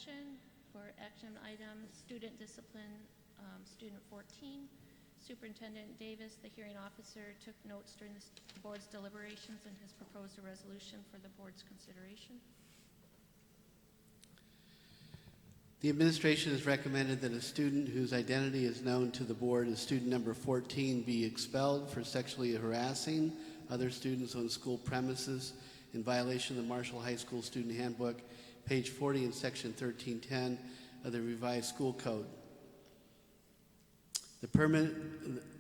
session for action item student discipline, student 14. Superintendent Davis, the hearing officer, took notes during the board's deliberations and has proposed a resolution for the board's consideration. The administration has recommended that a student whose identity is known to the board as student number 14 be expelled for sexually harassing other students on school premises in violation of the Marshall High School Student Handbook, page 40 in section 1310 of the revised school code.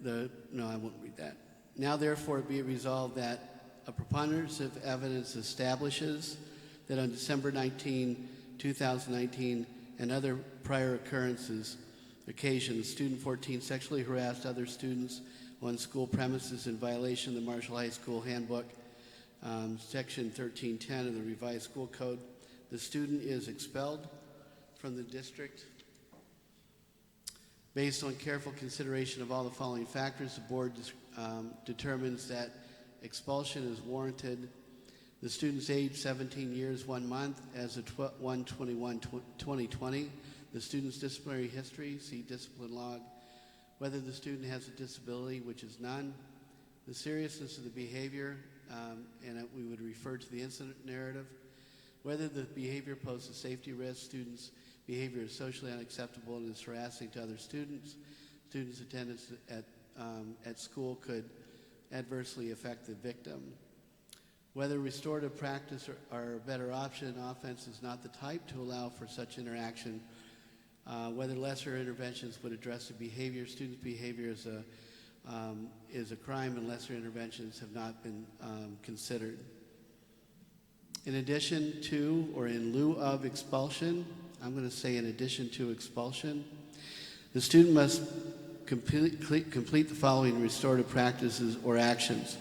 No, I won't read that. Now therefore be it resolved that a preponderance of evidence establishes that on December 19, 2019, and other prior occasions, student 14 sexually harassed other students on school premises in violation of the Marshall High School Handbook, section 1310 of the revised school code. The student is expelled from the district. Based on careful consideration of all the following factors, the board determines that expulsion is warranted. The student's age 17 years, 1 month, as of 1/21/2020. The student's disciplinary history, see discipline log. Whether the student has a disability, which is none. The seriousness of the behavior, and we would refer to the incident narrative. Whether the behavior poses safety risk, students' behavior is socially unacceptable and is harassing to other students. Students' attendance at school could adversely affect the victim. Whether restorative practice are a better option, offense is not the type to allow for such interaction. Whether lesser interventions would address the behavior, students' behavior is a crime, and lesser interventions have not been considered. In addition to or in lieu of expulsion, I'm going to say in addition to expulsion, the student must complete the following restorative practices or actions.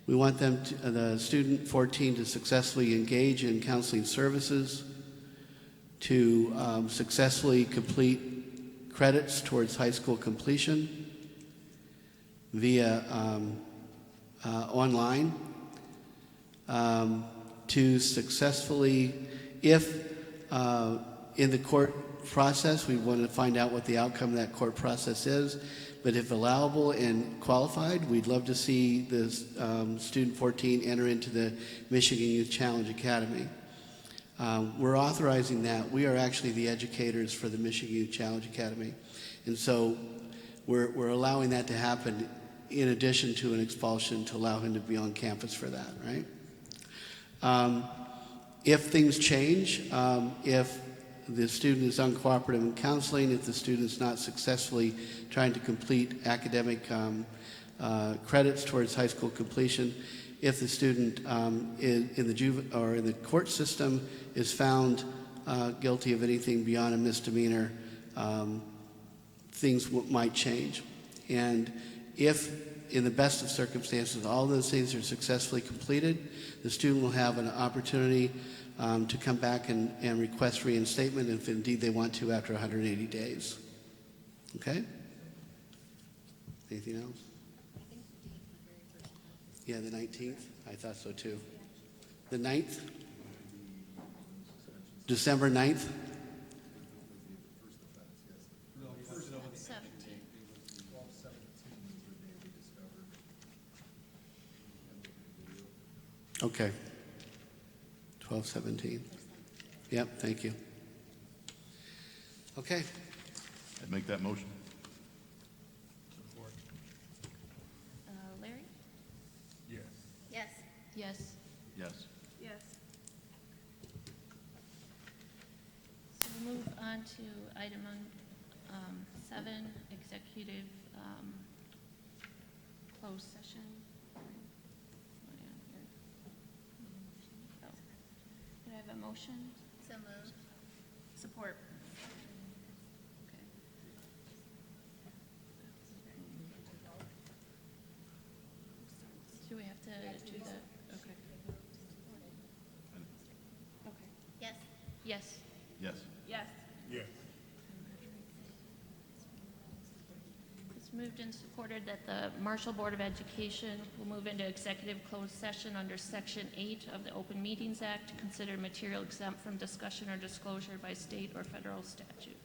We want the student 14 to successfully engage in counseling services, to successfully complete credits towards high school completion via online, to successfully, if in the court process, we want to find out what the outcome of that court process is, but if allowable and qualified, we'd love to see the student 14 enter into the Michigan Youth Challenge Academy. We're authorizing that. We are actually the educators for the Michigan Youth Challenge Academy. And so we're allowing that to happen in addition to an expulsion to allow him to be on campus for that, right? If things change, if the student is uncooperative in counseling, if the student is not successfully trying to complete academic credits towards high school completion, if the student in the court system is found guilty of anything beyond a misdemeanor, things might change. And if, in the best of circumstances, all those things are successfully completed, the student will have an opportunity to come back and request reinstatement if indeed they want to after 180 days. Okay? Anything else? Yeah, the 19th? I thought so too. The 9th? December 9th? 17. Okay. 12/17. Yep, thank you. Okay. I'd make that motion. Larry? Yes. Yes. Yes. Yes. Yes. So we'll move on to item 7, executive closed session. Could I have a motion? So moved. Support. Okay. Do we have to do the, okay. Okay. Yes. Yes. Yes. Yes. Yes. Ms. Moved and supported that the Marshall Board of Education will move into executive closed session under Section 8 of the Open Meetings Act to consider material exempt from discussion or disclosure by state or federal statute.